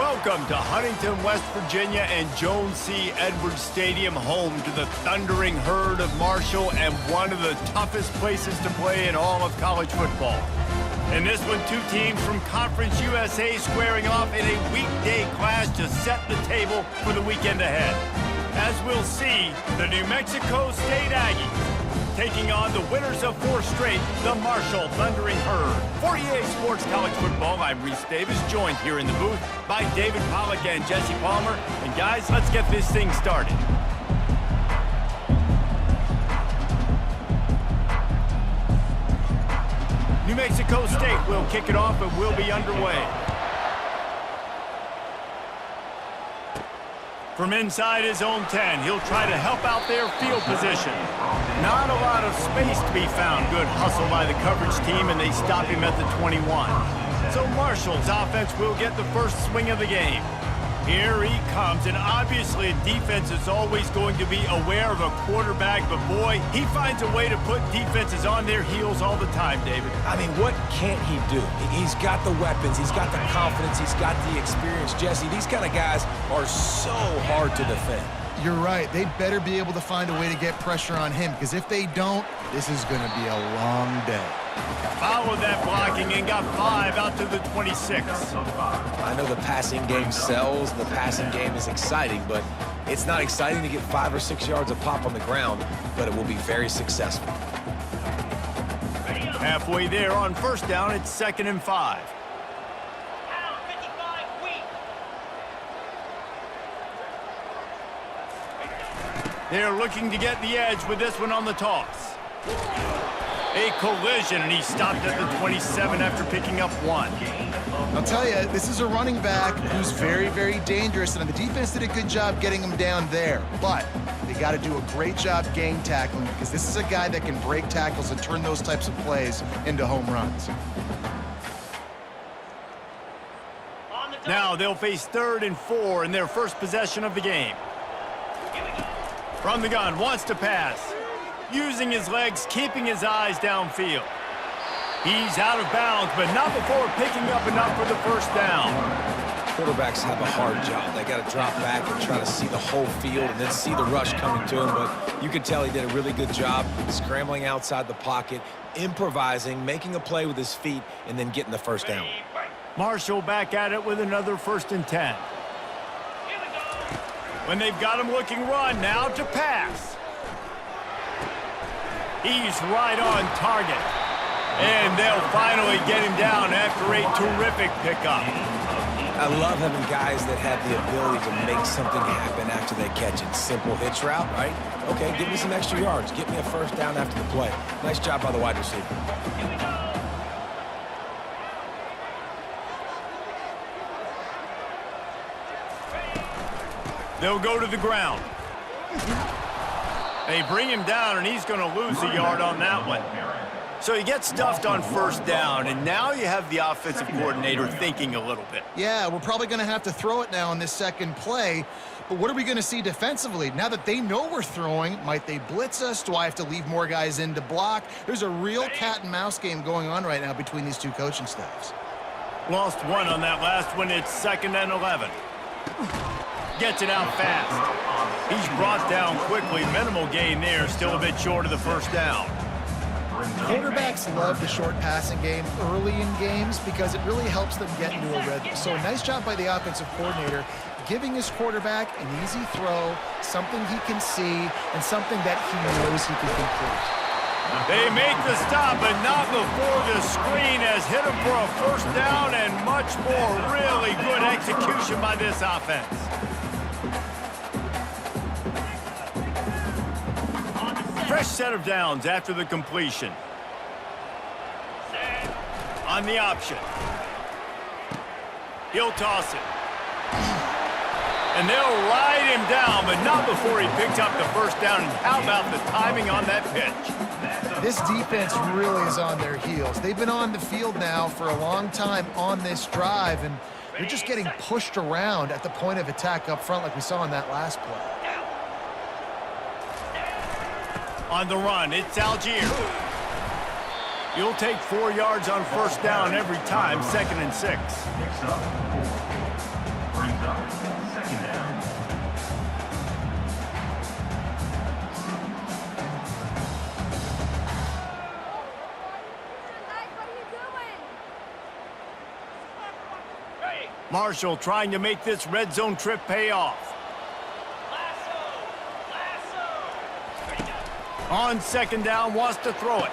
Welcome to Huntington, West Virginia and Joan C. Edwards Stadium, home to the Thundering Herd of Marshall and one of the toughest places to play in all of college football. In this one, two teams from Conference USA squaring off in a weekday clash to set the table for the weekend ahead. As we'll see, the New Mexico State Aggies taking on the winners of 4 straight, the Marshall Thundering Herd. For EA Sports College Football, I'm Reese Davis, joined here in the booth by David Pollack and Jesse Palmer. And guys, let's get this thing started. New Mexico State will kick it off and will be underway. From inside his own 10, he'll try to help out their field position. Not a lot of space to be found. Good hustle by the coverage team, and they stop him at the 21. So Marshall's offense will get the first swing of the game. Here he comes, and obviously defense is always going to be aware of a quarterback, but boy, he finds a way to put defenses on their heels all the time, David. I mean, what can't he do? He's got the weapons, he's got the confidence, he's got the experience. Jesse, these kind of guys are so hard to defend. You're right. They better be able to find a way to get pressure on him, because if they don't, this is going to be a long day. Followed that blocking and got 5 out to the 26. I know the passing game sells, the passing game is exciting, but it's not exciting to get 5 or 6 yards of pop on the ground, but it will be very successful. Halfway there on first down, it's 2nd and 5. They're looking to get the edge with this one on the toss. A collision, and he stopped at the 27 after picking up 1. I'll tell you, this is a running back who's very, very dangerous, and the defense did a good job getting him down there. But they got to do a great job gang tackling, because this is a guy that can break tackles and turn those types of plays into home runs. Now they'll face 3rd and 4 in their first possession of the game. From the gun, wants to pass. Using his legs, keeping his eyes downfield. He's out of bounds, but not before picking up enough for the first down. Quarterbacks have a hard job. They got to drop back and try to see the whole field and then see the rush coming to him. But you can tell he did a really good job scrambling outside the pocket, improvising, making a play with his feet, and then getting the first down. Marshall back at it with another 1st and 10. When they've got him looking run, now to pass. He's right on target. And they'll finally get him down after a terrific pickup. I love having guys that have the ability to make something happen after they catch it. Simple hitch route, right? Okay, give me some extra yards. Get me a first down after the play. Nice job by the wide receiver. They'll go to the ground. They bring him down, and he's going to lose a yard on that one. So he gets stuffed on first down, and now you have the offensive coordinator thinking a little bit. Yeah, we're probably going to have to throw it now on this second play. But what are we going to see defensively? Now that they know we're throwing, might they blitz us? Do I have to leave more guys in to block? There's a real cat and mouse game going on right now between these two coaching staffs. Lost 1 on that last one. It's 2nd and 11. Gets it out fast. He's brought down quickly. Minimal gain there. Still a bit short of the first down. Quarterbacks love the short passing game early in games because it really helps them get into a rhythm. So a nice job by the offensive coordinator giving his quarterback an easy throw, something he can see, and something that he knows he can complete. They make the stop, but not before the screen has hit him for a first down and much more. Really good execution by this offense. Fresh set of downs after the completion. On the option. He'll toss it. And they'll ride him down, but not before he picks up the first down. And how about the timing on that pitch? This defense really is on their heels. They've been on the field now for a long time on this drive, and they're just getting pushed around at the point of attack up front like we saw in that last play. On the run, it's Algier. You'll take 4 yards on first down every time, 2nd and 6. Marshall trying to make this red zone trip pay off. On second down, wants to throw it.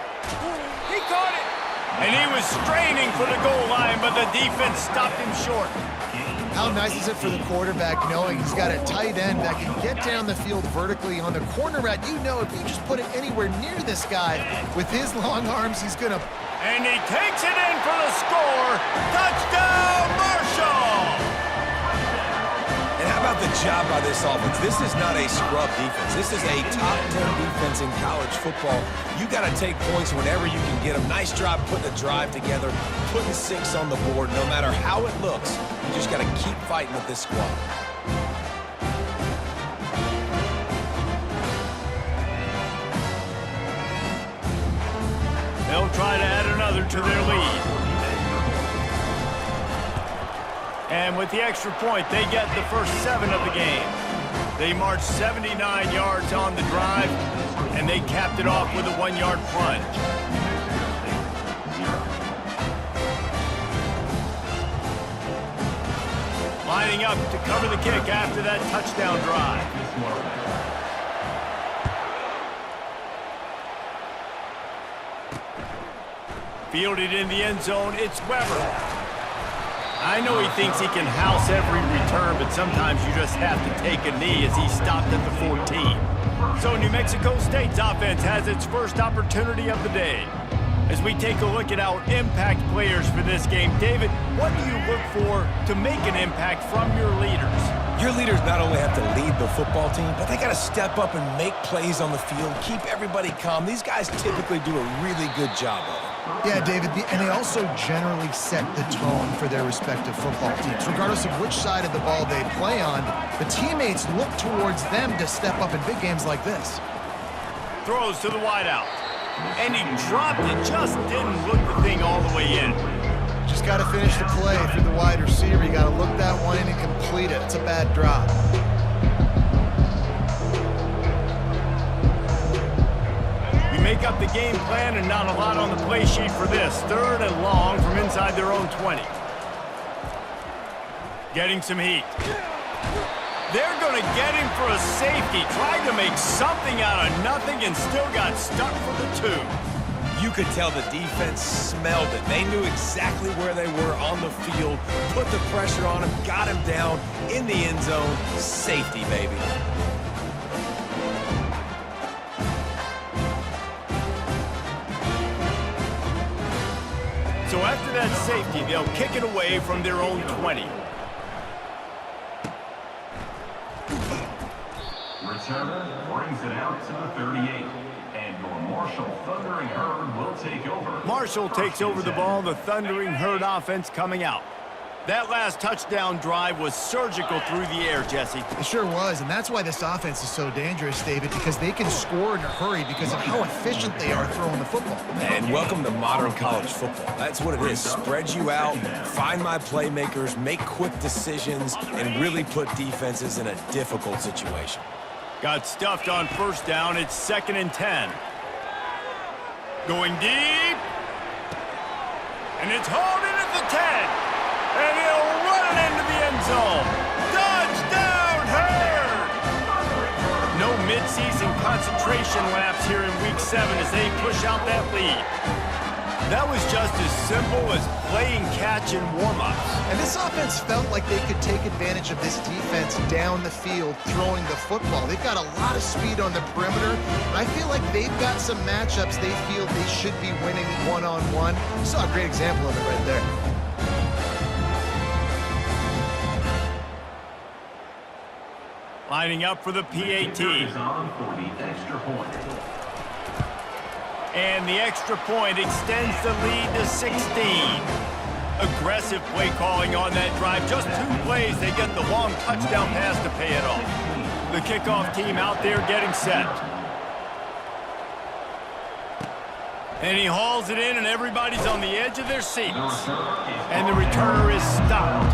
He caught it! And he was straining for the goal line, but the defense stopped him short. How nice is it for the quarterback knowing he's got a tight end that can get down the field vertically on the corner route? You know if you just put it anywhere near this guy, with his long arms, he's going to... And he takes it in for the score. Touchdown, Marshall! And how about the job by this offense? This is not a scrub defense. This is a top 10 defense in college football. You got to take points whenever you can get them. Nice job putting a drive together, putting 6 on the board. No matter how it looks, you just got to keep fighting with this squad. They'll try to add another to their lead. And with the extra point, they get the first 7 of the game. They marched 79 yards on the drive, and they capped it off with a 1-yard plunge. Lining up to cover the kick after that touchdown drive. Fielded in the end zone, it's Weber. I know he thinks he can house every return, but sometimes you just have to take a knee as he stopped at the 14. So New Mexico State's offense has its first opportunity of the day. As we take a look at our impact players for this game, David, what do you look for to make an impact from your leaders? Your leaders not only have to lead the football team, but they got to step up and make plays on the field, keep everybody calm. These guys typically do a really good job of it. Yeah, David, and they also generally set the tone for their respective football teams. Regardless of which side of the ball they play on, the teammates look towards them to step up in big games like this. Throws to the wideout. And he dropped it, just didn't look the thing all the way in. Just got to finish the play through the wide receiver. You got to look that one in and complete it. It's a bad drop. We make up the game plan and not a lot on the play sheet for this. 3rd and long from inside their own 20. Getting some heat. They're going to get him for a safety. Tried to make something out of nothing and still got stuck for the 2. You could tell the defense smelled it. They knew exactly where they were on the field, put the pressure on him, got him down in the end zone. Safety, baby. So after that safety, they'll kick it away from their own 20. Returner brings it out to the 38. And your Marshall Thundering Herd will take over. Marshall takes over the ball, the Thundering Herd offense coming out. That last touchdown drive was surgical through the air, Jesse. It sure was, and that's why this offense is so dangerous, David, because they can score in a hurry because of how efficient they are throwing the football. And welcome to modern college football. That's what it is. Spread you out, find my playmakers, make quick decisions, and really put defenses in a difficult situation. Got stuffed on first down. It's 2nd and 10. Going deep. And it's hauled in at the 10. And he'll run it into the end zone. Touchdown, Herd! No midseason concentration laps here in Week 7 as they push out that lead. That was just as simple as playing catch in warm-ups. And this offense felt like they could take advantage of this defense down the field throwing the football. They've got a lot of speed on the perimeter. And I feel like they've got some matchups they feel they should be winning one-on-one. Saw a great example of it right there. Lining up for the PAT. Is on for the extra point. And the extra point extends the lead to 16. Aggressive play calling on that drive. Just 2 plays, they get the long touchdown pass to pay it off. The kickoff team out there getting set. And he hauls it in, and everybody's on the edge of their seats. And the returner is stopped.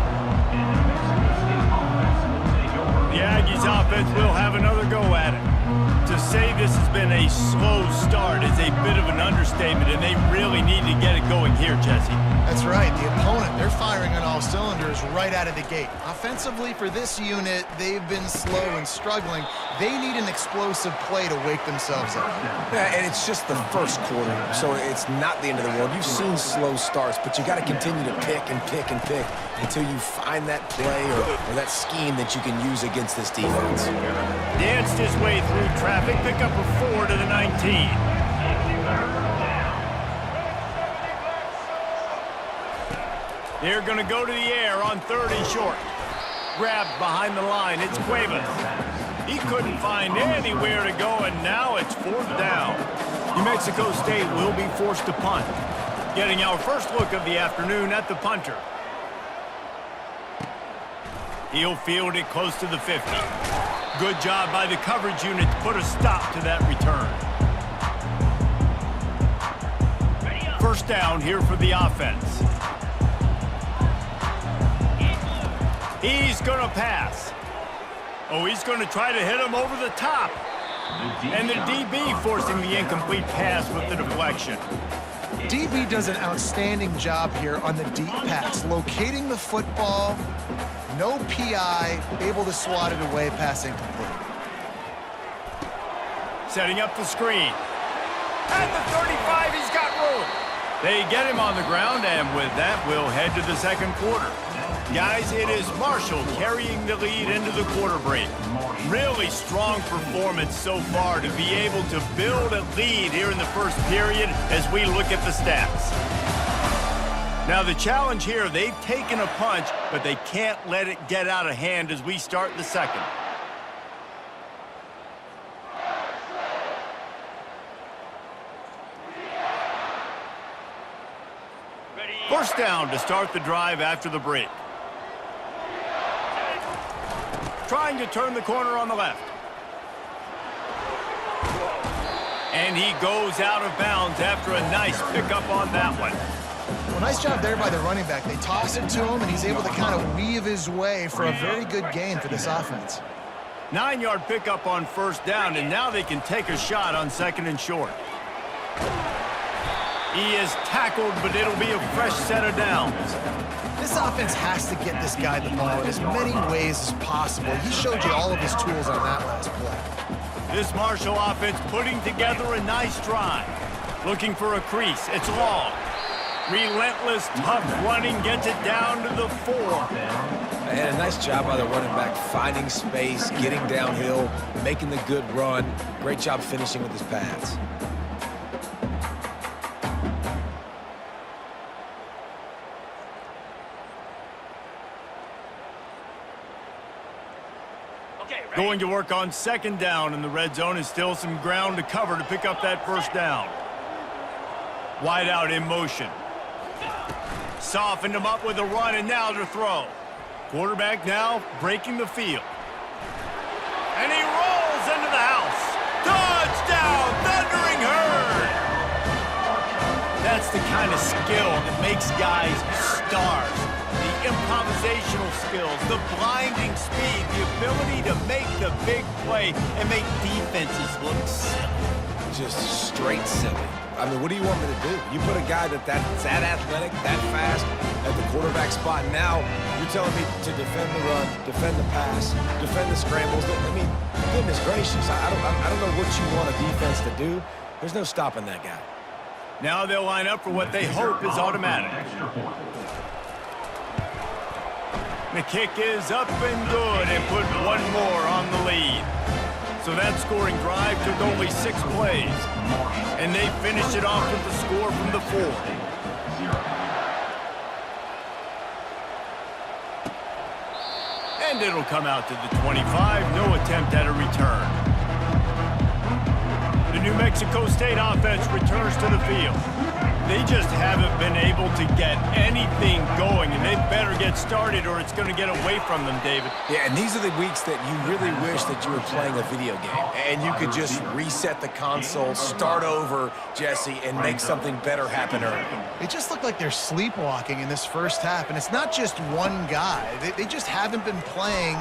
The Aggies offense will have another go at it. To say this has been a slow start is a bit of an understatement, and they really need to get it going here, Jesse. That's right. The opponent, they're firing on all cylinders right out of the gate. Offensively for this unit, they've been slow and struggling. They need an explosive play to wake themselves up. Yeah, and it's just the first quarter, so it's not the end of the world. You've seen slow starts, but you got to continue to pick and pick and pick until you find that play or that scheme that you can use against this defense. Danced his way through traffic, pick up a 4 to the 19. They're going to go to the air on 3rd and short. Grabbed behind the line, it's Cuevas. He couldn't find anywhere to go, and now it's 4th down. New Mexico State will be forced to punt. Getting our first look of the afternoon at the punter. He'll field it close to the 50. Good job by the coverage unit to put a stop to that return. First down here for the offense. He's going to pass. Oh, he's going to try to hit him over the top. And the DB forcing the incomplete pass with the deflection. DB does an outstanding job here on the deep pass, locating the football, no PI, able to swat it away, pass incomplete. Setting up the screen. At the 35, he's got room. They get him on the ground, and with that, we'll head to the second quarter. Guys, it is Marshall carrying the lead into the quarter break. Really strong performance so far to be able to build a lead here in the first period as we look at the stats. Now the challenge here, they've taken a punch, but they can't let it get out of hand as we start the second. First down to start the drive after the break. Trying to turn the corner on the left. And he goes out of bounds after a nice pickup on that one. Well, nice job there by the running back. They toss it to him, and he's able to kind of weave his way for a very good gain for this offense. 9-yard pickup on first down, and now they can take a shot on 2nd and short. He is tackled, but it'll be a fresh set of downs. This offense has to get this guy the ball in as many ways as possible. He showed you all of his tools on that last play. This Marshall offense putting together a nice drive. Looking for a crease. It's long. Relentless, tough running gets it down to the 4. And a nice job by the running back, finding space, getting downhill, making the good run. Great job finishing with his pads. Going to work on 2nd down in the red zone, and still some ground to cover to pick up that first down. Wide out in motion. Softened him up with a run, and now to throw. Quarterback now breaking the field. And he rolls into the house. Touchdown, Thundering Herd! That's the kind of skill that makes guys stars. The improvisational skills, the blinding speed, the ability to make the big play and make defenses look silly. Just straight silly. I mean, what do you want me to do? You put a guy that's that athletic, that fast, at the quarterback spot. Now you're telling me to defend the run, defend the pass, defend the scrambles. I mean, goodness gracious, I don't know what you want a defense to do. There's no stopping that guy. Now they'll line up for what they hope is automatic. The kick is up and good, and put one more on the lead. So that scoring drive took only 6 plays. And they finished it off with the score from the 4. And it'll come out to the 25. No attempt at a return. The New Mexico State offense returns to the field. They just haven't been able to get anything going, and they better get started or it's going to get away from them, David. Yeah, and these are the weeks that you really wish that you were playing a video game and you could just reset the console, start over, Jesse, and make something better happen early. They just look like they're sleepwalking in this first half, and it's not just one guy. They just haven't been playing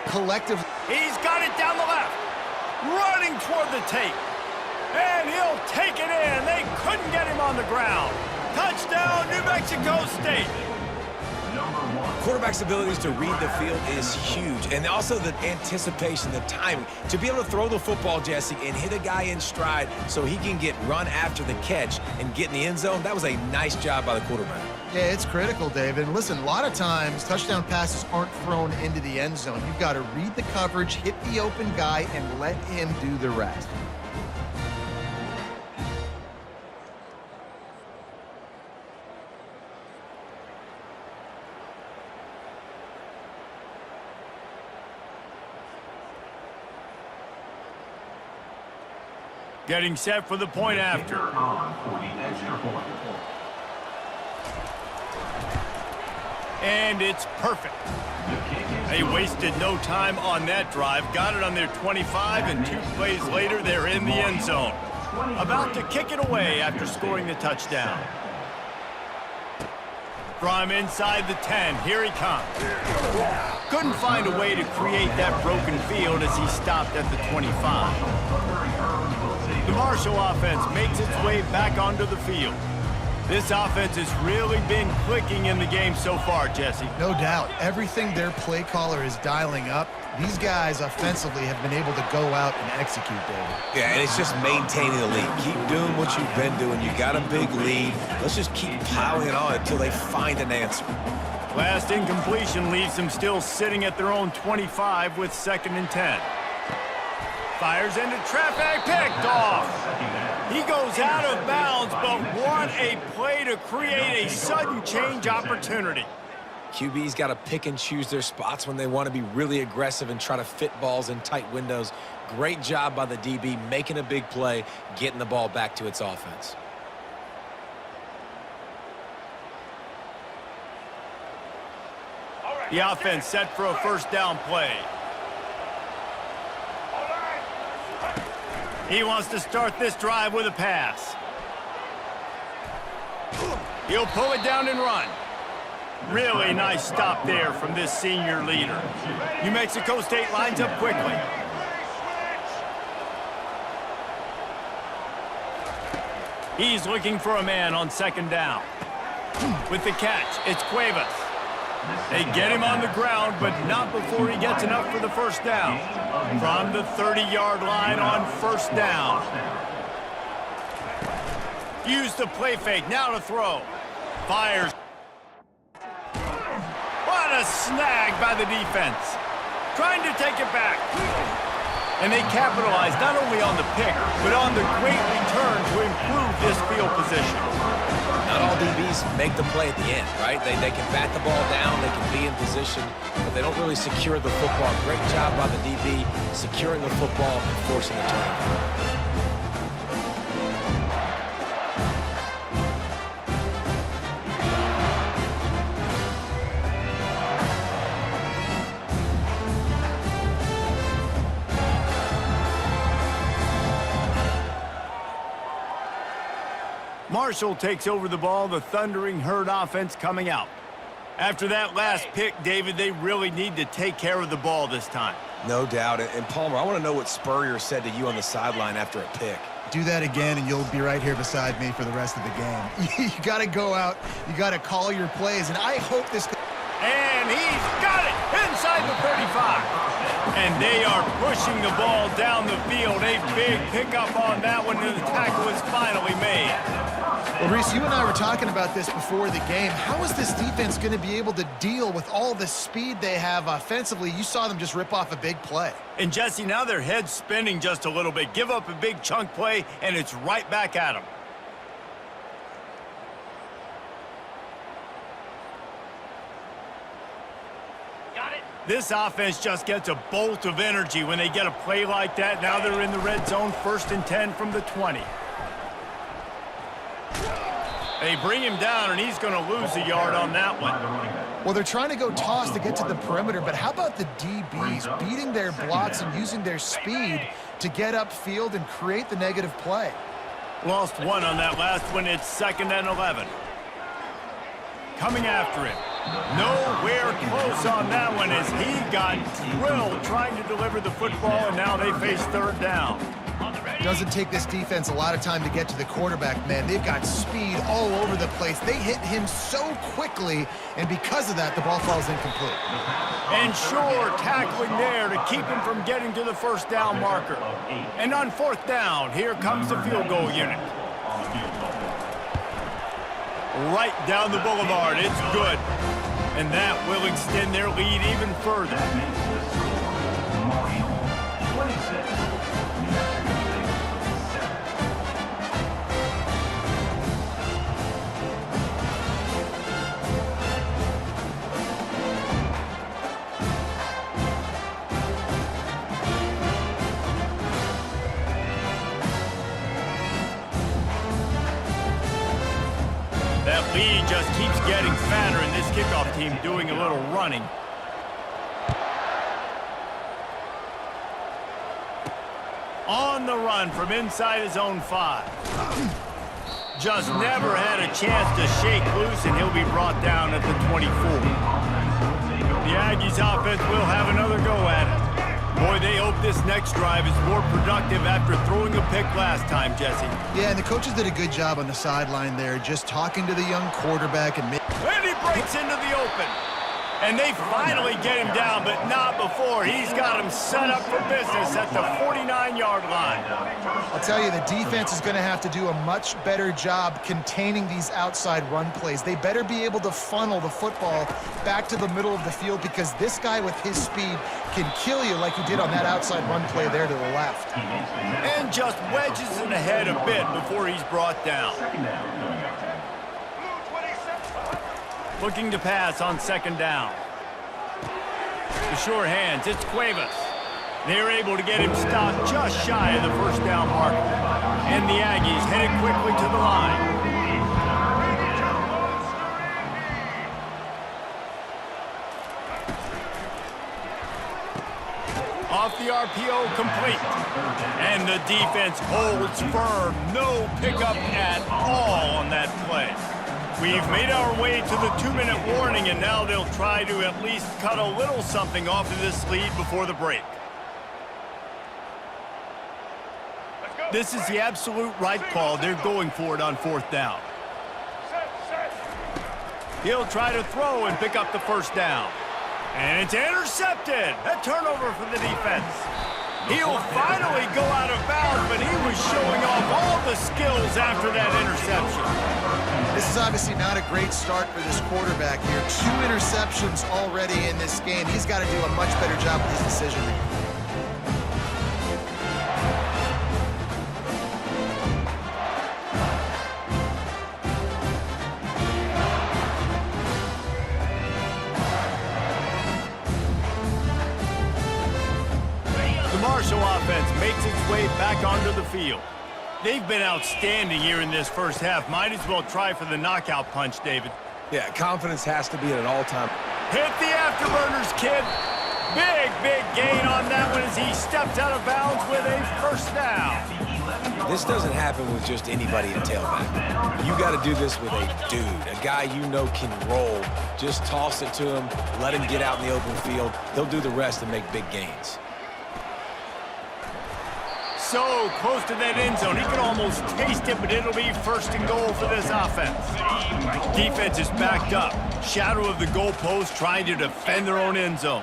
collectively. He's got it down the left. running toward the tape. And he'll take it in. They couldn't get him on the ground. Touchdown, New Mexico State. Quarterback's abilities to read the field is huge, and also the anticipation, the timing. To be able to throw the football, Jesse, and hit a guy in stride so he can get run after the catch and get in the end zone, that was a nice job by the quarterback. Yeah, it's critical, David. And listen, a lot of times touchdown passes aren't thrown into the end zone. You've got to read the coverage, hit the open guy, and let him do the rest. Getting set for the point after. And it's perfect. They wasted no time on that drive. Got it on their 25, and 2 plays later, they're in the end zone. About to kick it away after scoring the touchdown. From inside the 10, here he comes. Couldn't find a way to create that broken field as he stopped at the 25. The Marshall offense makes its way back onto the field. This offense has really been clicking in the game so far, Jesse. No doubt. Everything their play caller is dialing up, these guys offensively have been able to go out and execute, David. Yeah, and it's just maintaining the lead. Keep doing what you've been doing. You got a big lead. Let's just keep piling it on until they find an answer. Last incompletion leaves them still sitting at their own 25 with 2nd and 10. Fires into traffic, picked off. He goes out of bounds, but what a play to create a sudden change opportunity. QB's got to pick and choose their spots when they want to be really aggressive and try to fit balls in tight windows. Great job by the DB making a big play, getting the ball back to its offense. The offense set for a first down play. He wants to start this drive with a pass. He'll pull it down and run. Really nice stop there from this senior leader. New Mexico State lines up quickly. He's looking for a man on 2nd down. With the catch, it's Cuevas. They get him on the ground, but not before he gets enough for the first down. From the 30-yard line on 1st down. Use the play fake, now to throw. Fires. What a snag by the defense. Trying to take it back. And they capitalize not only on the pick, but on the great return to improve this field position. Not all DBs make the play at the end, right? They can bat the ball down, they can be in position, but they don't really secure the football. Great job by the DB securing the football and forcing the turnover. Marshall takes over the ball, the Thundering Herd offense coming out. After that last pick, David, they really need to take care of the ball this time. No doubt. And Palmer, I want to know what Spurrier said to you on the sideline after a pick. Do that again, and you'll be right here beside me for the rest of the game. You got to go out. You got to call your plays, and I hope this... And he's got it inside the 35. And they are pushing the ball down the field. A big pickup on that one, and the tackle is finally made. Well, Reese, you and I were talking about this before the game. How is this defense going to be able to deal with all the speed they have offensively? You saw them just rip off a big play. And, Jesse, now their head's spinning just a little bit. Give up a big chunk play, and it's right back at them. This offense just gets a bolt of energy when they get a play like that. Now they're in the red zone, 1st and 10 from the 20. They bring him down, and he's going to lose a yard on that one. Well, they're trying to go toss to get to the perimeter, but how about the DBs beating their blocks and using their speed to get upfield and create the negative play? Lost one on that last one. It's 2nd and 11. Coming after him. Nowhere close on that one as he got drilled trying to deliver the football, and now they face third down. Doesn't take this defense a lot of time to get to the quarterback, man. They've got speed all over the place. They hit him so quickly, and because of that, the ball falls incomplete. And Shore tackling there to keep him from getting to the first down marker. And on fourth down, here comes the field goal unit. Right down the boulevard, it's good. And that will extend their lead even further. That makes the score Marshall 26, New Mexico State 7. That lead just keeps getting fatter, and this kickoff team doing a little running. On the run from inside his own 5. Just never had a chance to shake loose, and he'll be brought down at the 24. The Aggies offense will have another go at it. Boy, they hope this next drive is more productive after throwing a pick last time, Jesse. Yeah, and the coaches did a good job on the sideline there, just talking to the young quarterback and And he breaks into the open. And they finally get him down, but not before. He's got him set up for business at the 49-yard line. I'll tell you, the defense is going to have to do a much better job containing these outside run plays. They better be able to funnel the football back to the middle of the field because this guy with his speed can kill you like he did on that outside run play there to the left. And just wedges it ahead a bit before he's brought down. Looking to pass on second down. The sure hands, it's Cuevas. They're able to get him stopped just shy of the first down marker. And the Aggies headed quickly to the line. Off the RPO, complete. And the defense holds firm. No pickup at all on that play. We've made our way to the 2-minute warning, and now they'll try to at least cut a little something off of this lead before the break. This is the absolute right call. They're going for it on fourth down. He'll try to throw and pick up the first down. And it's intercepted. A turnover for the defense. He'll finally go out of bounds, but he was showing off all the skills after that interception. This is obviously not a great start for this quarterback here. 2 interceptions already in this game. He's got to do a much better job with his decision making. The Marshall offense makes its way back onto the field. They've been outstanding here in this first half. Might as well try for the knockout punch, David. Yeah, confidence has to be at an all-time. Hit the afterburners, kid. Big gain on that one as he steps out of bounds with a first down. This doesn't happen with just anybody at tailback. You got to do this with a dude, a guy you know can roll. Just toss it to him, let him get out in the open field. He'll do the rest and make big gains. So close to that end zone. He can almost taste it, but it'll be first and goal for this offense. Defense is backed up. Shadow of the goalpost trying to defend their own end zone.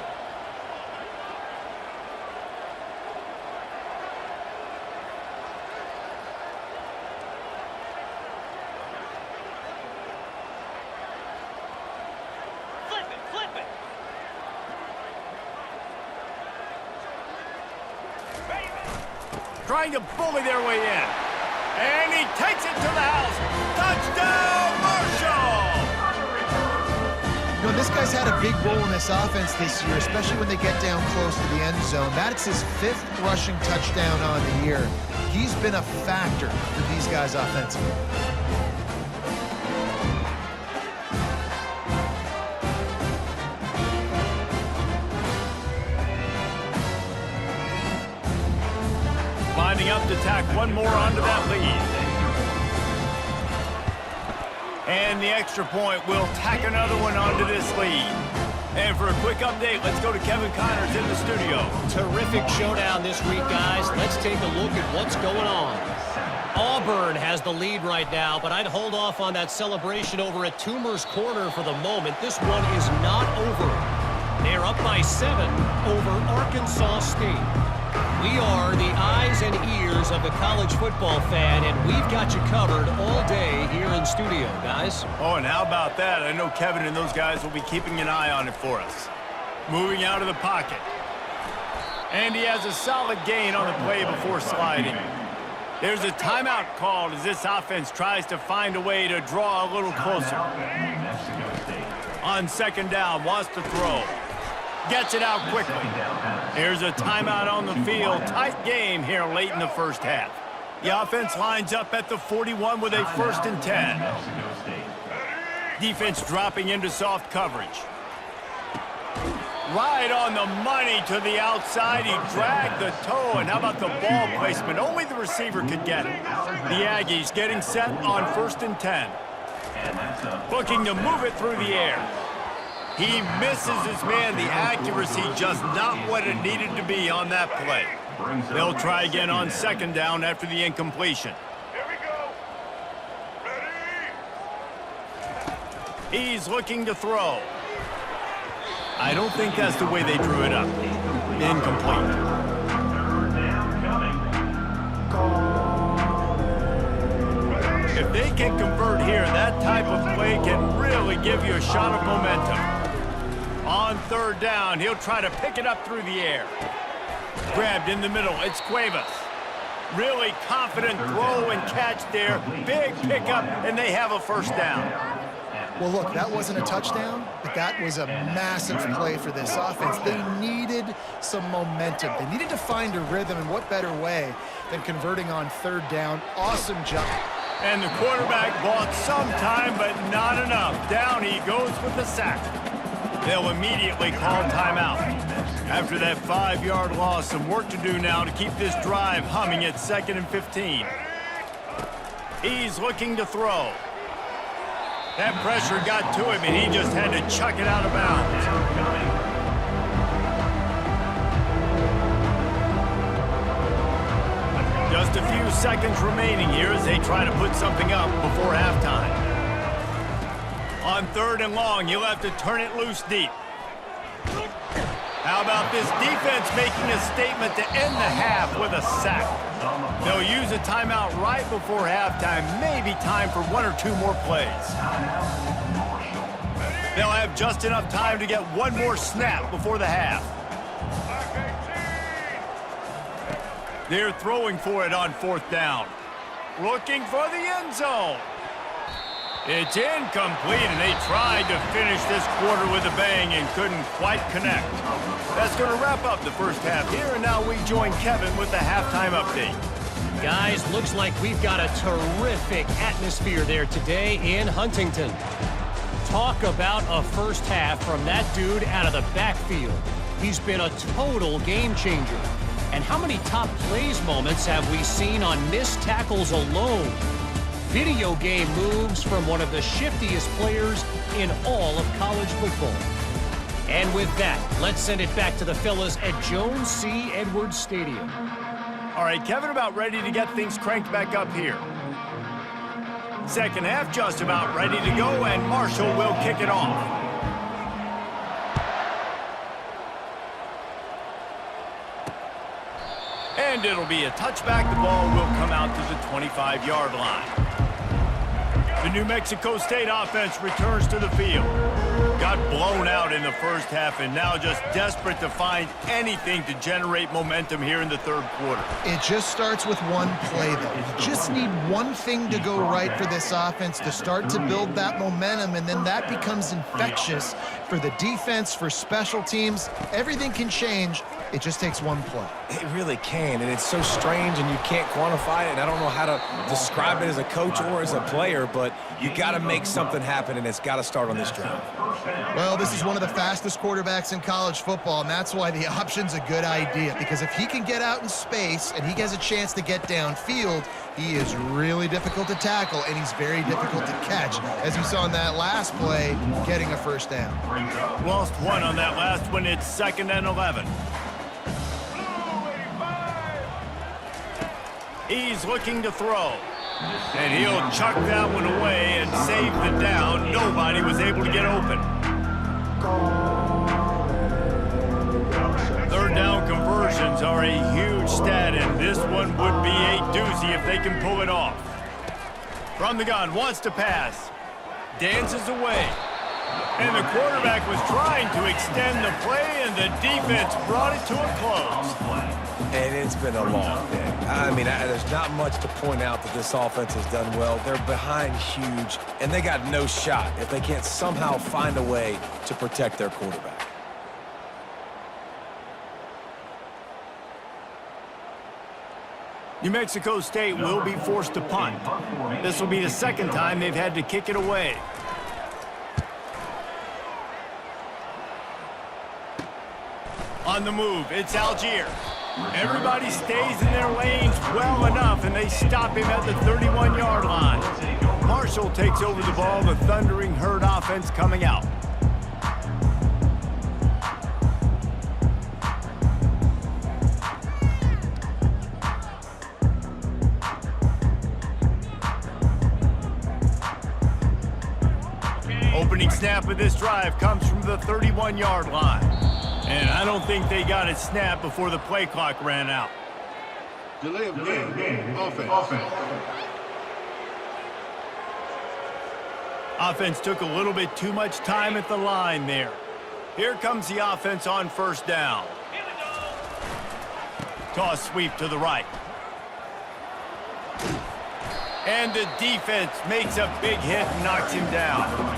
Trying to bully their way in. And he takes it to the house. Touchdown, Marshall! You know, this guy's had a big role in this offense this year, especially when they get down close to the end zone. That's his 5th rushing touchdown on the year. He's been a factor for these guys offensively. Lining up to tack one more onto that lead. And the extra point will tack another one onto this lead. And for a quick update, let's go to Kevin Connors in the studio. Terrific showdown this week, guys. Let's take a look at what's going on. Auburn has the lead right now, but I'd hold off on that celebration over at Toomer's Corner for the moment. This one is not over. They're up by 7 over Arkansas State. We are the eyes and ears of the college football fan, and we've got you covered all day here in studio, guys. Oh, and how about that? I know Kevin and those guys will be keeping an eye on it for us. Moving out of the pocket. And he has a solid gain on the play before sliding. There's a timeout called as this offense tries to find a way to draw a little closer. On second down, wants to throw. Gets it out quickly. There's a timeout on the field. Tight game here late in the first half. The offense lines up at the 41 with a 1st and 10. Defense dropping into soft coverage. Right on the money to the outside. He dragged the toe, and how about the ball placement? Only the receiver could get it. The Aggies getting set on 1st and 10. Looking to move it through the air. He misses his man. The accuracy just not what it needed to be on that play. They'll try again on second down after the incompletion. He's looking to throw. I don't think that's the way they drew it up. Incomplete. If they can convert here, that type of play can really give you a shot of momentum. On third down, he'll try to pick it up through the air. Grabbed in the middle, it's Cuevas. Really confident throw and catch there. Big pickup, and they have a 1st down. Well, look, that wasn't a touchdown, but that was a massive play for this offense. They needed some momentum. They needed to find a rhythm, and what better way than converting on third down. Awesome job. And the quarterback bought some time, but not enough. Down he goes with the sack. They'll immediately call timeout. After that 5-yard loss, some work to do now to keep this drive humming at 2nd and 15. He's looking to throw. That pressure got to him, and he just had to chuck it out of bounds. Just a few seconds remaining here as they try to put something up before halftime. On 3rd and long, you'll have to turn it loose deep. How about this defense making a statement to end the half with a sack? They'll use a timeout right before halftime. Maybe time for 1 or 2 more plays. They'll have just enough time to get 1 more snap before the half. They're throwing for it on 4th down. Looking for the end zone. It's incomplete, and they tried to finish this quarter with a bang and couldn't quite connect. That's going to wrap up the first half here, and now we join Kevin with the halftime update. Guys, looks like we've got a terrific atmosphere there today in Huntington. Talk about a first half from that dude out of the backfield. He's been a total game changer. And how many top plays moments have we seen on missed tackles alone? Video game moves from one of the shiftiest players in all of college football. And with that, let's send it back to the fellas at Jones C. Edwards Stadium. All right, Kevin about ready to get things cranked back up here. Second half just about ready to go, and Marshall will kick it off. And it'll be a touchback. The ball will come out to the 25-yard line. The New Mexico State offense returns to the field. Got blown out in the first half and now just desperate to find anything to generate momentum here in the 3rd quarter. It just starts with one play, though. You just need one thing to go right for this offense to start to build that momentum, and then that becomes infectious for the defense, for special teams. Everything can change. It just takes one play. It really can, and it's so strange, and you can't quantify it, and I don't know how to describe it as a coach or as a player, but you got to make something happen, and it's got to start on this drive. Well, this is one of the fastest quarterbacks in college football, and that's why the option's a good idea, because if he can get out in space and he has a chance to get downfield, He is really difficult to tackle, and he's very difficult to catch, as you saw in that last play, getting a first down. Lost one on that last one. It's 2nd and 11. He's looking to throw. And he'll chuck that one away and save the down. Nobody was able to get open. 3rd down conversions are a huge stat, and this one would be a doozy if they can pull it off. From the gun, wants to pass. Dances away. And the quarterback was trying to extend the play, and the defense brought it to a close. And it's been a long day. I mean, there's not much to point out that this offense has done well. They're behind huge, and they got no shot if they can't somehow find a way to protect their quarterback. New Mexico State will be forced to punt. This will be the 2nd time they've had to kick it away. On the move, it's Algier. Everybody stays in their lanes well enough, and they stop him at the 31-yard line. Marshall takes over the ball, the Thundering Herd offense coming out. Opening snap of this drive comes from the 31-yard line. And I don't think they got it snapped before the play clock ran out. Delay of game. Offense. Offense took a little bit too much time at the line there. Here comes the offense on 1st down. Toss sweep to the right. And the defense makes a big hit and knocks him down.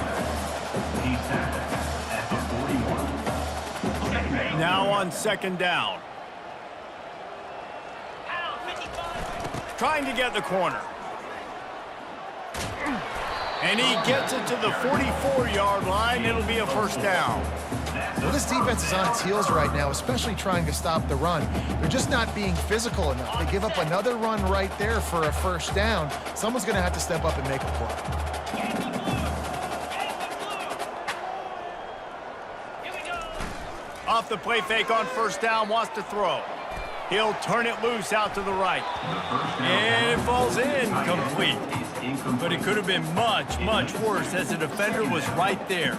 Now on 2nd down. Trying to get the corner. And he gets it to the 44-yard line. It'll be a 1st down. Well, this defense is on its heels right now, especially trying to stop the run. They're just not being physical enough. They give up another run right there for a 1st down. Someone's going to have to step up and make a play. Off the play fake on 1st down, wants to throw. He'll turn it loose out to the right. And it falls in complete. But it could have been much, much worse as the defender was right there.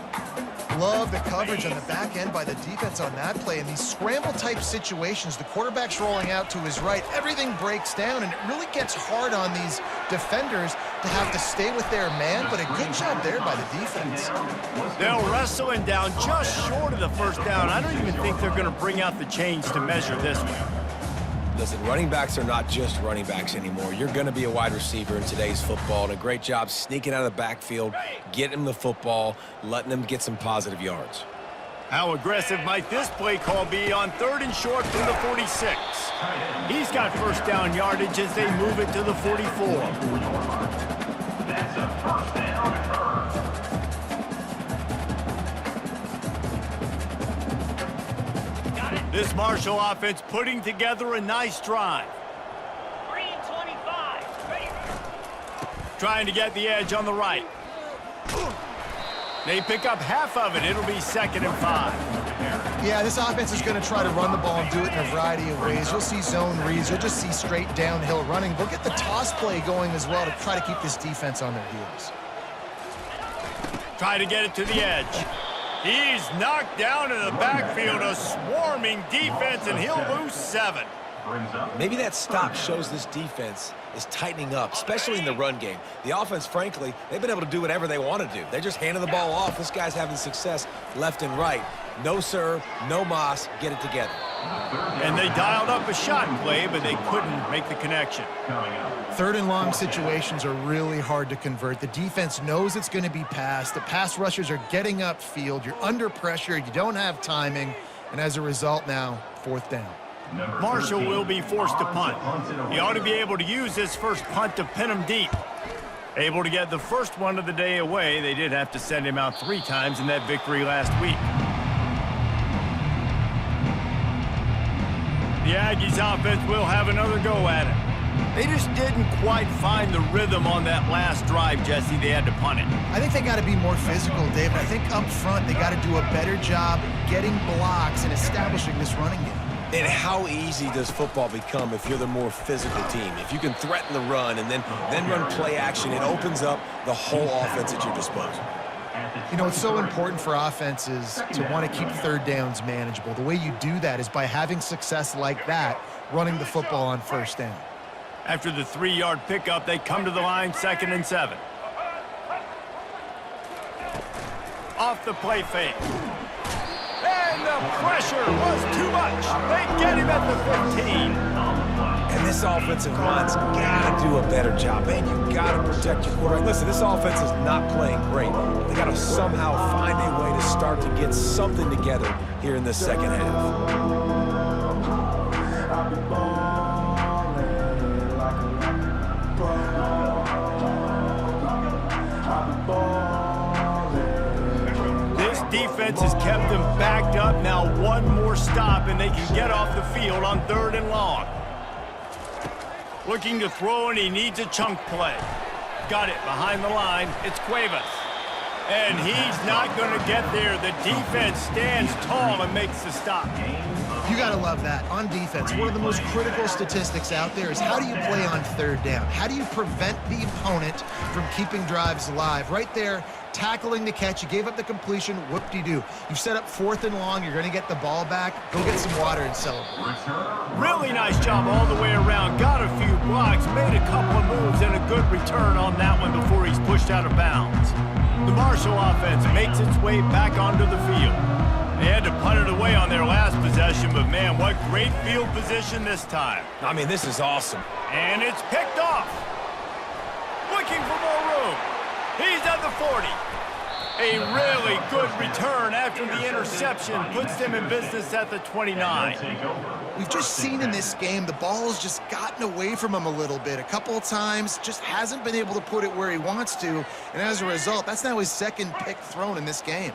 Love the coverage on the back end by the defense on that play. In these scramble-type situations, the quarterback's rolling out to his right. Everything breaks down, and it really gets hard on these defenders to have to stay with their man, but a good job there by the defense. They'll wrestle him down just short of the 1st down. I don't even think they're going to bring out the chains to measure this one. Listen, running backs are not just running backs anymore. You're going to be a wide receiver in today's football, and a great job sneaking out of the backfield, getting him the football, letting him get some positive yards. How aggressive might this play call be on 3rd and short from the 46? He's got 1st down yardage as they move it to the 44. That's a 1st down. This Marshall offense putting together a nice drive. 3 and 25. Ready. Trying to get the edge on the right. They pick up half of it. It'll be 2nd and 5. Yeah, this offense is going to try to run the ball and do it in a variety of ways. You'll see zone reads. You'll just see straight downhill running. They'll get the toss play going as well to try to keep this defense on their heels. Try to get it to the edge. He's knocked down in the backfield, a swarming defense, and he'll lose 7. Maybe that stop shows this defense is tightening up, especially in the run game. The offense, frankly, they've been able to do whatever they want to do. They're just handing the ball off. This guy's having success left and right. No serve, no moss, get it together. And they dialed up a shot play, but they couldn't make the connection. 3rd and long situations are really hard to convert. The defense knows it's going to be passed. The pass rushers are getting upfield. You're under pressure. You don't have timing. And as a result now, 4th down. Marshall will be forced to punt. He ought to be able to use this first punt to pin him deep. Able to get the first one of the day away. They did have to send him out 3 times in that victory last week. The Aggies offense will have another go at it. They just didn't quite find the rhythm on that last drive, Jesse. They had to punt it. I think they got to be more physical, David. I think up front they got to do a better job getting blocks and establishing this running game. And how easy does football become if you're the more physical team? If you can threaten the run and then run play action, it opens up the whole offense at your disposal. You know, it's so important for offenses to want to keep third downs manageable. The way you do that is by having success like that, running the football on first down. After the 3-yard pickup, they come to the line, 2nd and 7. Off the play fake. And the pressure was too much. They get him at the 15. And this offensive line's got to do a better job. Man, you got to protect your quarterback. Listen, this offense is not playing great. They got to somehow find a way to start to get something together here in the second half. Defense has kept them backed up. Now one more stop, and they can get off the field on 3rd and long. Looking to throw, and he needs a chunk play. Got it behind the line. It's Cuevas. And he's not going to get there. The defense stands tall and makes the stop. You got to love that. On defense, one of the most critical statistics out there is how do you play on 3rd down? How do you prevent the opponent from keeping drives alive? Right there, tackling the catch. You gave up the completion. Whoop-de-doo. You've set up 4th and long. You're going to get the ball back. Go get some water and celebrate. Really nice job all the way around. Got a few blocks, made a couple of moves, and a good return on that one before he's pushed out of bounds. The Marshall offense makes its way back onto the field. They had to punt it away on their last possession, but man, what great field position this time. I mean, this is awesome. And it's picked off. Looking for more room. He's at the 40. A really good return after the interception puts them in business at the 29. We've just seen in this game the ball's just gotten away from him a little bit. A couple of times, just hasn't been able to put it where he wants to. And as a result, that's now his 2nd pick thrown in this game.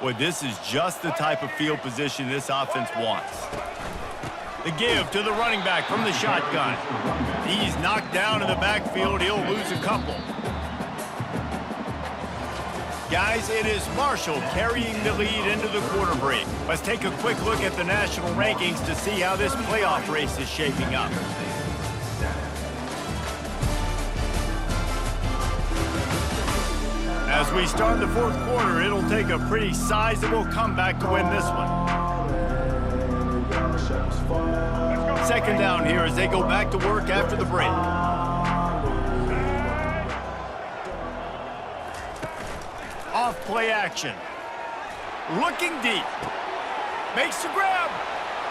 Well, this is just the type of field position this offense wants. The give to the running back from the shotgun. He's knocked down in the backfield. He'll lose a couple. Guys, it is Marshall carrying the lead into the quarter break. Let's take a quick look at the national rankings to see how this playoff race is shaping up. As we start the 4th quarter, it'll take a pretty sizable comeback to win this one. 2nd down here as they go back to work after the break. Off play action. Looking deep. Makes the grab.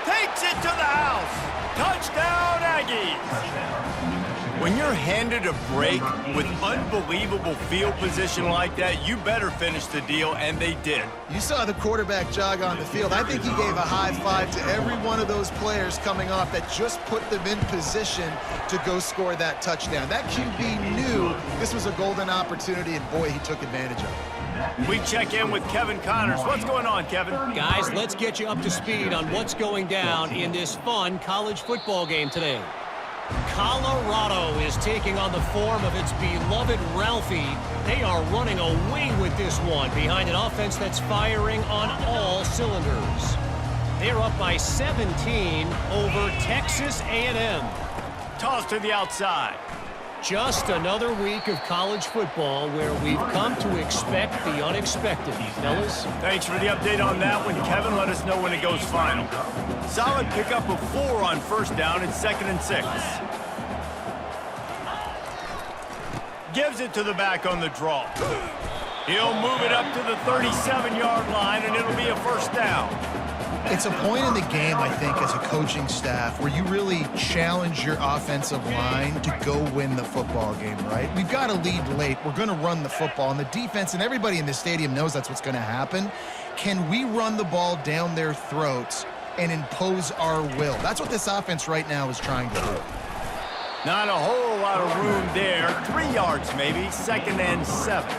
Takes it to the house. Touchdown, Aggies. When you're handed a break with unbelievable field position like that, you better finish the deal, and they did. You saw the quarterback jog on the field. I think he gave a high five to every one of those players coming off that just put them in position to go score that touchdown. That QB knew this was a golden opportunity, and boy, he took advantage of it. We check in with Kevin Connors. What's going on, Kevin? Guys, let's get you up to speed on what's going down in this fun college football game today. Colorado is taking on the form of its beloved Ralphie. They are running away with this one behind an offense that's firing on all cylinders. They're up by 17 over Texas A&M. Toss to the outside. Just another week of college football where we've come to expect the unexpected, fellas. Thanks for the update on that one, Kevin. Let us know when it goes final. Solid pickup of 4 on 1st down and 2nd and 6. Gives it to the back on the draw. He'll move it up to the 37-yard line, and it'll be a 1st down. It's a point in the game, I think, as a coaching staff where you really challenge your offensive line to go win the football game, right? We've got to lead late. We're going to run the football. And the defense and everybody in the stadium knows that's what's going to happen. Can we run the ball down their throats and impose our will? That's what this offense right now is trying to do. Not a whole lot of room there. 3 yards maybe, 2nd and 7.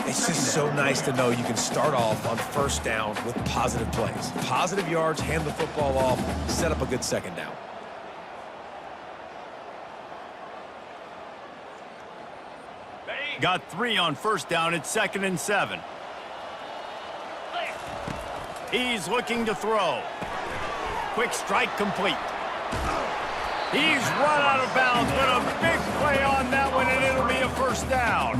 It's just so nice to know you can start off on 1st down with positive plays. Positive yards, hand the football off, set up a good 2nd down. Got 3 on first down. It's 2nd and 7. He's looking to throw. Quick strike complete. He's run out of bounds, but a big play on that one, and it'll be a first down.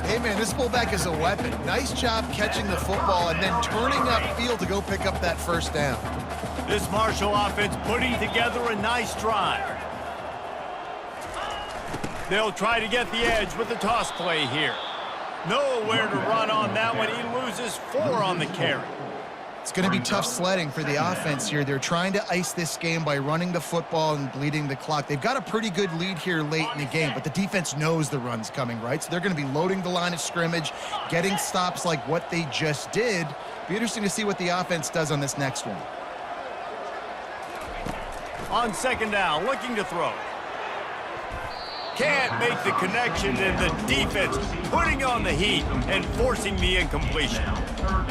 Hey, man, this fullback is a weapon. Nice job catching the football and then turning upfield to go pick up that first down. This Marshall offense putting together a nice drive. They'll try to get the edge with the toss play here. Nowhere to run on that one. He loses 4 on the carry. It's going to be tough sledding for the offense here. They're trying to ice this game by running the football and bleeding the clock. They've got a pretty good lead here late in the game, but the defense knows the run's coming, right? So they're going to be loading the line of scrimmage, getting stops like what they just did. Be interesting to see what the offense does on this next one. On 2nd down, looking to throw. Can't make the connection, and the defense putting on the heat and forcing the incompletion.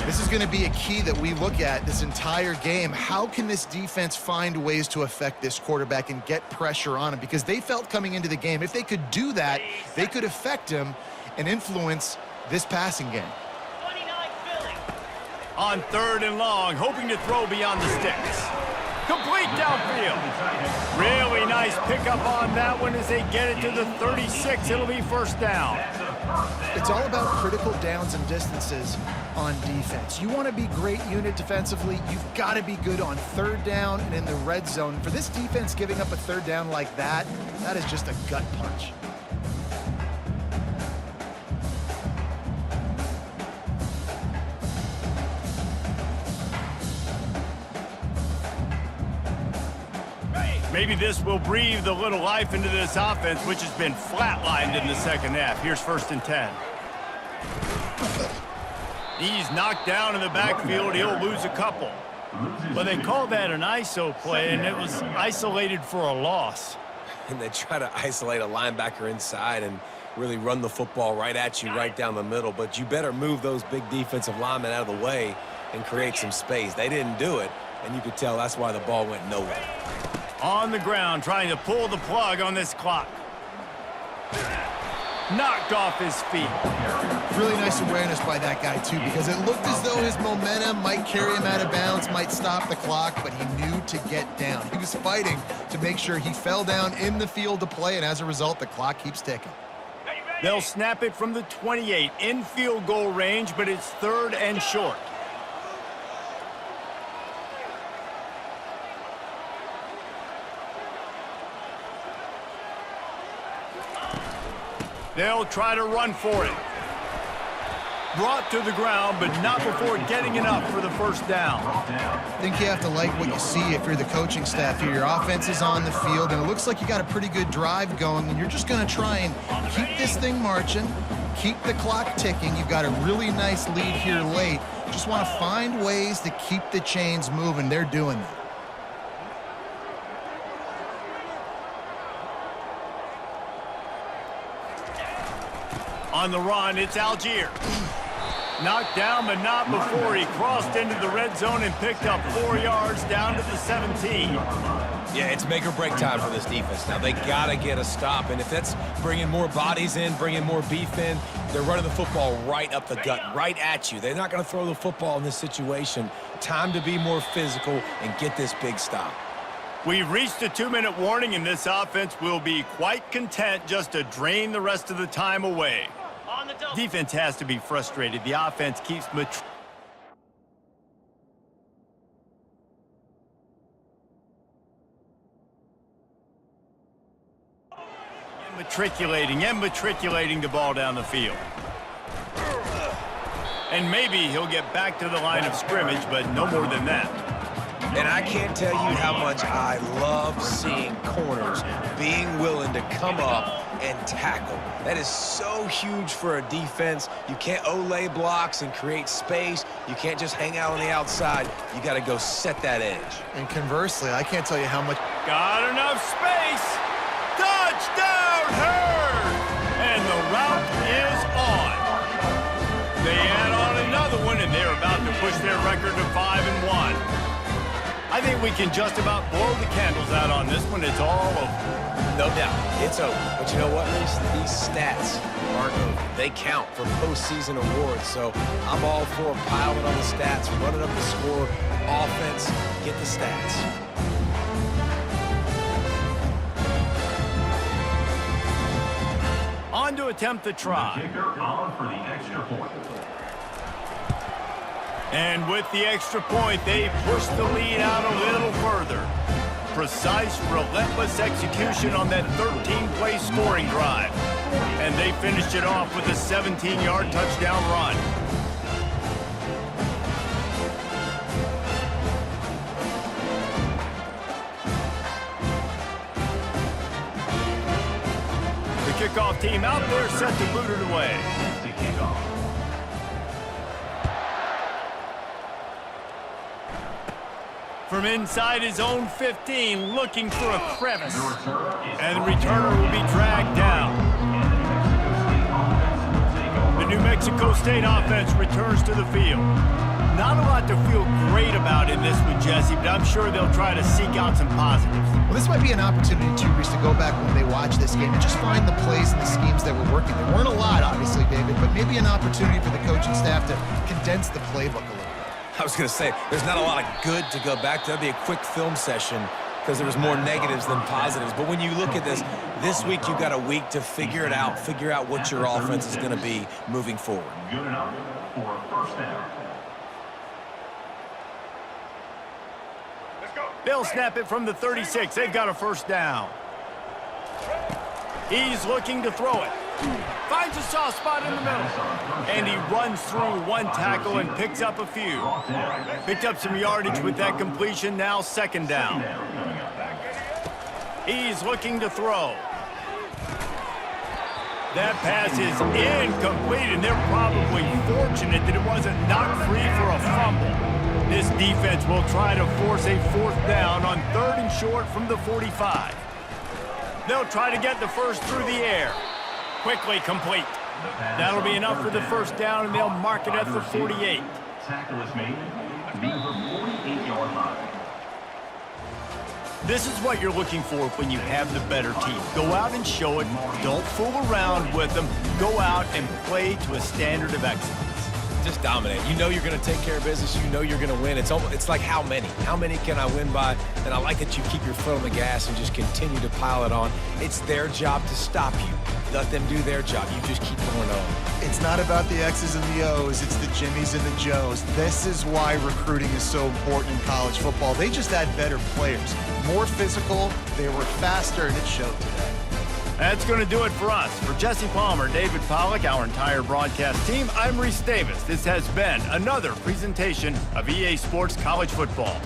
This is going to be a key that we look at this entire game. How can this defense find ways to affect this quarterback and get pressure on him? Because they felt coming into the game, if they could do that, they could affect him and influence this passing game. 29 Philly. On 3rd and long, hoping to throw beyond the sticks. Complete downfield. Really nice pickup on that one as they get it to the 36. It'll be first down. It's all about critical downs and distances on defense. You want to be great unit defensively, you've got to be good on 3rd down and in the red zone. For this defense giving up a 3rd down like that, that is just a gut punch. Maybe this will breathe a little life into this offense, which has been flatlined in the 2nd half. Here's 1st and 10. He's knocked down in the backfield. He'll lose a couple. But they called that an ISO play, and it was isolated for a loss. And they try to isolate a linebacker inside and really run the football right at you, right down the middle. But you better move those big defensive linemen out of the way and create some space. They didn't do it, and you could tell that's why the ball went nowhere. On the ground, trying to pull the plug on this clock. Knocked off his feet. Really nice awareness by that guy, too, because it looked as though his momentum might carry him out of bounds, might stop the clock, but he knew to get down. He was fighting to make sure he fell down in the field to play, and as a result, the clock keeps ticking. They'll snap it from the 28 in field goal range, but it's 3rd and short. They'll try to run for it. Brought to the ground, but not before getting enough for the first down. I think you have to like what you see if you're the coaching staff here. Your offense is on the field, and it looks like you got a pretty good drive going, and you're just going to try and keep this thing marching, keep the clock ticking. You've got a really nice lead here late. Just want to find ways to keep the chains moving. They're doing that. On the run, it's Algier. Knocked down, but not before he crossed into the red zone and picked up 4 yards down to the 17. Yeah, it's make or break time for this defense. Now, they got to get a stop, and if that's bringing more bodies in, bringing more beef in, they're running the football right up the gut, right at you. They're not going to throw the football in this situation. Time to be more physical and get this big stop. We've reached a 2-minute warning, and this offense will be quite content just to drain the rest of the time away. On the double. Defense has to be frustrated. The offense keeps matriculating the ball down the field. And maybe he'll get back to the line of scrimmage, but no more than that. And I can't tell you how much I love seeing corners being willing to come up and tackle. That is so huge for a defense. You can't olay blocks and create space. You can't just hang out on the outside. You got to go set that edge. And conversely, I can't tell you how much. Got enough space. Touchdown, Herd! And the route is on. They add on another one, and they're about to push their record to 5-1. I think we can just about blow the candles out on this one. It's all over. No doubt, it's over. But you know what, Reese? These stats aren't over. They count for postseason awards. So I'm all for piling on the stats, running up the score, offense, get the stats. On to attempt the try. Kicker on for the extra point. And with the extra point, they push the lead out a little further. Precise, relentless execution on that 13-play scoring drive. And they finished it off with a 17-yard touchdown run. The kickoff team out there set to boot it away. To kick off. From inside his own 15, looking for a crevice. The return is And the returner will be dragged down. The New Mexico State offense returns to the field. Not a lot to feel great about in this one, Jesse, but I'm sure they'll try to seek out some positives. Well, this might be an opportunity, too, Reese, to go back when they watch this game and just find the plays and the schemes that were working. There weren't a lot, obviously, David, but maybe an opportunity for the coaching staff to condense the playbook a little bit. I was going to say, there's not a lot of good to go back to. That'd be a quick film session because there was more negatives than positives. But when you look at this week you got a week to figure it out, figure out what your offense is going to be moving forward. good enough for a first down. They'll snap it from the 36. They've got a first down. He's looking to throw it. Finds a soft spot in the middle. And he runs through one tackle and picks up a few. Picked up some yardage with that completion. Now second down. He's looking to throw. That pass is incomplete, and they're probably fortunate that it wasn't knocked free for a fumble. This defense will try to force a fourth down on 3rd and short from the 45. They'll try to get the first through the air. Quickly complete. That'll be enough for the first down, and they'll mark it at the 48. Tackle is made near the 48-yard line. This is what you're looking for when you have the better team. Go out and show it. Don't fool around with them. Go out and play to a standard of excellence. Just dominate. You know you're going to take care of business. You know you're going to win. It's like how many? How many can I win by? And I like that you keep your foot on the gas and just continue to pile it on. It's their job to stop you. Let them do their job. You just keep going on. It's not about the X's and the O's. It's the Jimmies and the Joes. This is why recruiting is so important in college football. They just had better players. More physical. They were faster, and it showed today. That's going to do it for us. For Jesse Palmer, David Pollack, our entire broadcast team, I'm Reese Davis. This has been another presentation of EA Sports College Football.